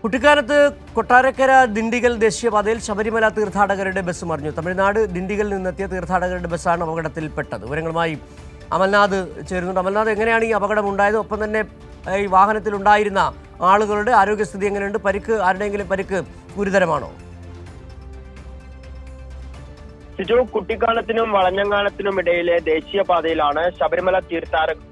കുട്ടിക്കാനത്ത് കൊട്ടാരക്കര ദിണ്ടിഗൽ ദേശീയപാതയിൽ ശബരിമല തീർത്ഥാടകരുടെ ബസ് മറിഞ്ഞു. തമിഴ്നാട് ദിണ്ടിഗലിൽ നിന്നെത്തിയ തീർത്ഥാടകരുടെ ബസ്സാണ് അപകടത്തിൽപ്പെട്ടത്. വിവരങ്ങളുമായി അമൽനാഥ് ചേരുന്നുണ്ട്. അമൽനാഥ്, എങ്ങനെയാണ് ഈ അപകടം ഉണ്ടായത്? ഒപ്പം തന്നെ ഈ വാഹനത്തിലുണ്ടായിരുന്ന ആളുകളുടെ ആരോഗ്യസ്ഥിതി എങ്ങനെയുണ്ട്? ആരുടെയെങ്കിലും പരിക്ക് ഗുരുതരമാണോ? സിജു, കുട്ടിക്കാനത്തിനും വളഞ്ഞങ്ങാനത്തിനും ഇടയിലെ ദേശീയപാതയിലാണ് ശബരിമല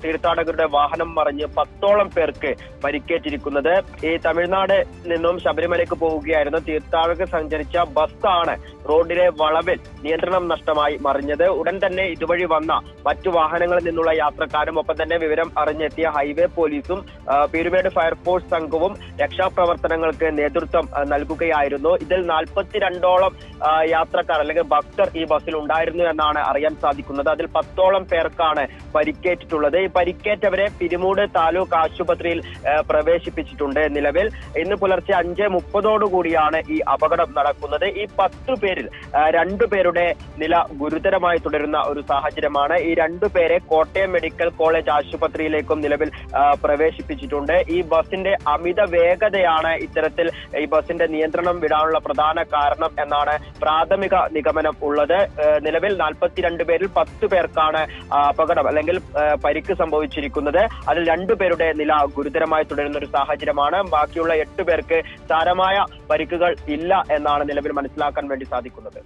തീർത്ഥാടകരുടെ വാഹനം മറിഞ്ഞ് 10ഓളം പേർക്ക് പരിക്കേറ്റിരിക്കുന്നത്. ഈ തമിഴ്നാട് നിന്നും ശബരിമലയ്ക്ക് പോവുകയായിരുന്ന തീർത്ഥാടകർ സഞ്ചരിച്ച ബസ്സാണ് റോഡിലെ വളവിൽ നിയന്ത്രണം നഷ്ടമായി മറിഞ്ഞത്. ഉടൻ തന്നെ ഇതുവഴി വന്ന മറ്റു വാഹനങ്ങളിൽ നിന്നുള്ള യാത്രക്കാരും ഒപ്പം തന്നെ വിവരം അറിഞ്ഞെത്തിയ ഹൈവേ പോലീസും പീരുമേട് ഫയർഫോഴ്സ് സംഘവും രക്ഷാപ്രവർത്തനങ്ങൾക്ക് നേതൃത്വം നൽകുകയായിരുന്നു. ഇതിൽ 42ഓളം യാത്രക്കാർ അല്ലെങ്കിൽ ഭക്തർ ഈ ബസ്സിൽ ഉണ്ടായിരുന്നു എന്നാണ് അറിയാൻ സാധിക്കുന്നത്. അതിൽ 10ഓളം പേർക്കാണ് പരിക്കേറ്റിട്ടുള്ളത്. ഈ പരിക്കേറ്റവരെ പിരിമൂട് താലൂക്ക് ആശുപത്രിയിൽ പ്രവേശിപ്പിച്ചിട്ടുണ്ട്. നിലവിൽ ഇന്ന് പുലർച്ചെ 5:30 ഈ അപകടം നടക്കുന്നത്. ഈ 10 പേരിൽ 2 പേരുടെ നില ഗുരുതരമായി തുടരുന്ന ഒരു സാഹചര്യമാണ്. ഈ 2 പേരെ കോട്ടയം മെഡിക്കൽ കോളേജ് ആശുപത്രിയിലേക്കും നിലവിൽ പ്രവേശിപ്പിച്ചിട്ടുണ്ട്. ഈ ബസിന്റെ അമിത വേഗതയാണ് ഇത്തരത്തിൽ ഈ ബസിന്റെ നിയന്ത്രണം വിടാനുള്ള പ്രധാന കാരണം എന്നാണ് പ്രാഥമിക നിഗമനം ഉള്ളത്. നിലവിൽ 42 പേരിൽ 10 പേർക്കാണ് അപകടം അല്ലെങ്കിൽ പരിക്ക് സംഭവിച്ചിരിക്കുന്നത്. അതിൽ 2 പേരുടെ നില ഗുരുതരമായി തുടരുന്ന ഒരു സാഹചര്യമാണ്. ബാക്കിയുള്ള 8 പേർക്ക് സാരമായ പരിക്കുകൾ ഇല്ല എന്നാണ് നിലവിൽ മനസ്സിലാക്കാൻ വേണ്ടി സാധിക്കുന്നത്.